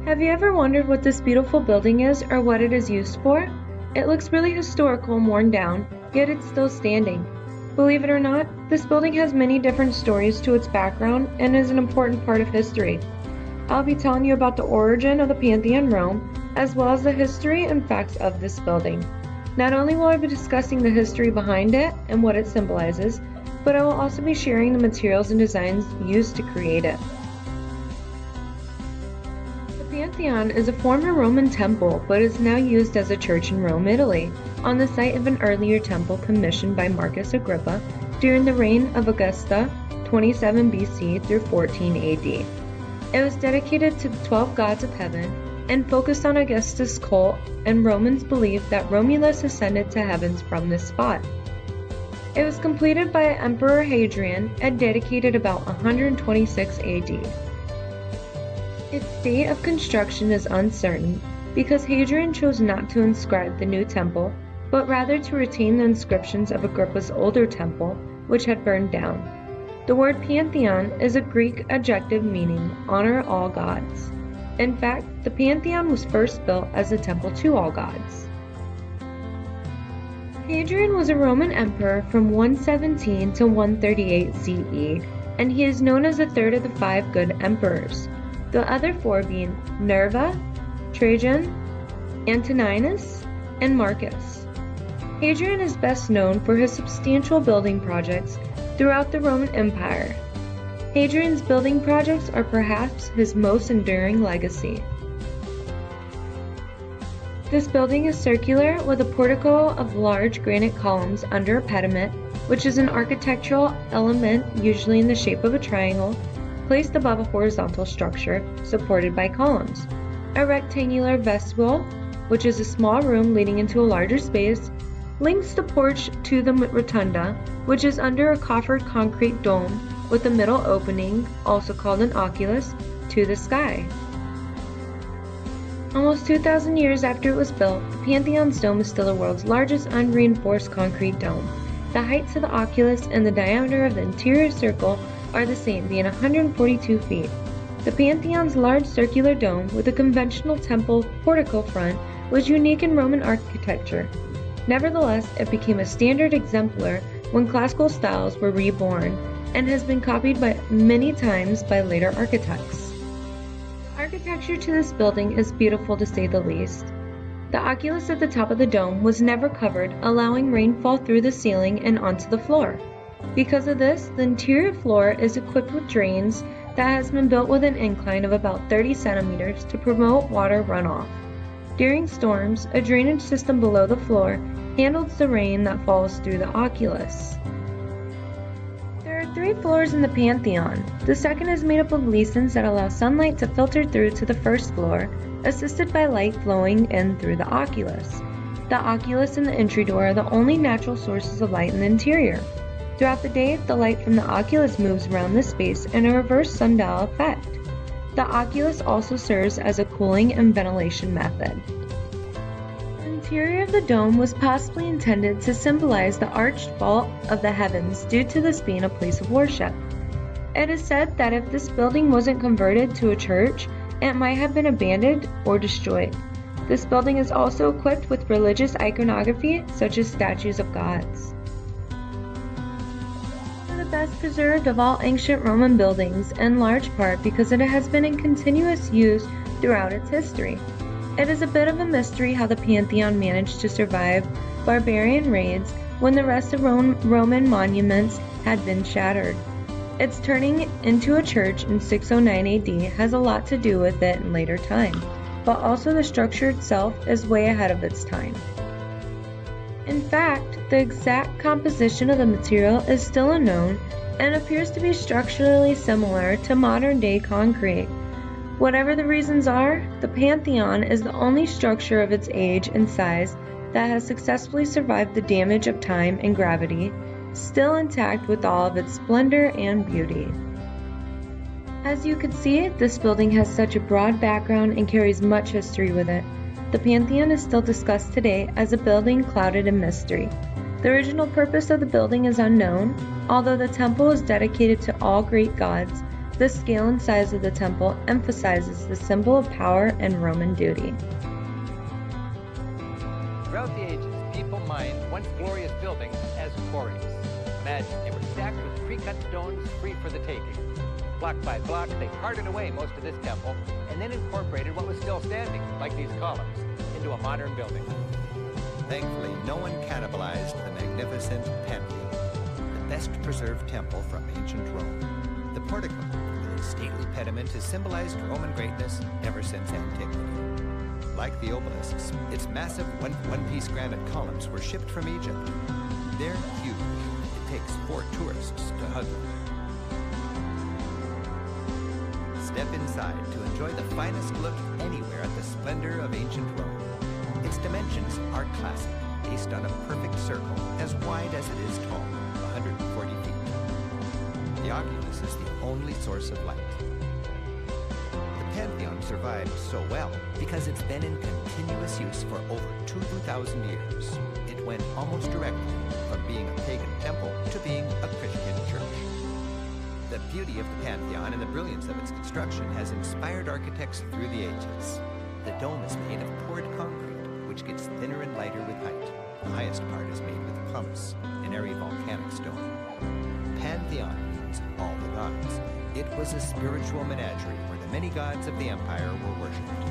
Have you ever wondered what this beautiful building is or what it is used for? It looks really historical and worn down, yet it's still standing. Believe it or not, this building has many different stories to its background and is an important part of history. I'll be telling you about the origin of the Pantheon Rome, as well as the history and facts of this building. Not only will I be discussing the history behind it and what it symbolizes, but I will also be sharing the materials and designs used to create it. The Pantheon is a former Roman temple, but is now used as a church in Rome, Italy, on the site of an earlier temple commissioned by Marcus Agrippa during the reign of Augusta, 27 BC through 14 AD. It was dedicated to the 12 gods of heaven and focused on Augustus' cult, and Romans believed that Romulus ascended to heavens from this spot. It was completed by Emperor Hadrian and dedicated about 126 AD. Its date of construction is uncertain because Hadrian chose not to inscribe the new temple, but rather to retain the inscriptions of Agrippa's older temple, which had burned down. The word Pantheon is a Greek adjective meaning honor all gods. In fact, the Pantheon was first built as a temple to all gods. Hadrian was a Roman emperor from 117 to 138 CE, and he is known as the third of the 5 good emperors, the other 4 being Nerva, Trajan, Antoninus, and Marcus. Hadrian is best known for his substantial building projects throughout the Roman Empire. Hadrian's building projects are perhaps his most enduring legacy. This building is circular with a portico of large granite columns under a pediment, which is an architectural element usually in the shape of a triangle, placed above a horizontal structure supported by columns. A rectangular vestibule, which is a small room leading into a larger space, links the porch to the rotunda, which is under a coffered concrete dome with a middle opening, also called an oculus, to the sky. Almost 2,000 years after it was built, the Pantheon's dome is still the world's largest unreinforced concrete dome. The height to the oculus and the diameter of the interior circle are the same, being 142 feet. The Pantheon's large circular dome with a conventional temple portico front was unique in Roman architecture. Nevertheless, it became a standard exemplar when classical styles were reborn and has been copied many times by later architects. The architecture to this building is beautiful to say the least. The oculus at the top of the dome was never covered, allowing rainfall through the ceiling and onto the floor. Because of this, the interior floor is equipped with drains that has been built with an incline of about 30 centimeters to promote water runoff. During storms, a drainage system below the floor handles the rain that falls through the oculus. There are 3 floors in the Pantheon. The second is made up of leasons that allow sunlight to filter through to the first floor, assisted by light flowing in through the oculus. The oculus and the entry door are the only natural sources of light in the interior. Throughout the day, the light from the oculus moves around the space in a reverse sundial effect. The oculus also serves as a cooling and ventilation method. The interior of the dome was possibly intended to symbolize the arched vault of the heavens due to this being a place of worship. It is said that if this building wasn't converted to a church, it might have been abandoned or destroyed. This building is also equipped with religious iconography such as statues of gods. Best preserved of all ancient Roman buildings, in large part because it has been in continuous use throughout its history. It is a bit of a mystery how the Pantheon managed to survive barbarian raids when the rest of Roman monuments had been shattered. Its turning into a church in 609 AD has a lot to do with it in later time, but also the structure itself is way ahead of its time. In fact, the exact composition of the material is still unknown and appears to be structurally similar to modern-day concrete. Whatever the reasons are, the Pantheon is the only structure of its age and size that has successfully survived the damage of time and gravity, still intact with all of its splendor and beauty. As you can see, this building has such a broad background and carries much history with it. The Pantheon is still discussed today as a building clouded in mystery. The original purpose of the building is unknown. Although the temple is dedicated to all Greek gods, The scale and size of the temple emphasizes the symbol of power and Roman duty. Throughout the ages, people mined once glorious buildings as quarries. Imagine, they were stacked with pre-cut stones free for the taking. Block by block, they carted away most of this temple and then incorporated what was still standing, like these columns, into a modern building. Thankfully, no one cannibalized the magnificent Pantheon, the best preserved temple from ancient Rome. The portico, with its stately pediment, has symbolized Roman greatness ever since antiquity. Like the obelisks, its massive one-piece granite columns were shipped from Egypt. They're huge. It takes 4 tourists to hug them. Step inside to enjoy the finest look anywhere at the splendor of ancient Rome. Its dimensions are classic, based on a perfect circle as wide as it is tall, 140 feet. The oculus is the only source of light. The Pantheon survived so well because it's been in continuous use for over 2,000 years. It went almost directly from being a pagan temple to being a Christian church. The beauty of the Pantheon and the brilliance of its construction has inspired architects through the ages. The dome is made of poured concrete, which gets thinner and lighter with height. The highest part is made with pumice, an airy volcanic stone. Pantheon means all the gods. It was a spiritual menagerie where the many gods of the empire were worshipped.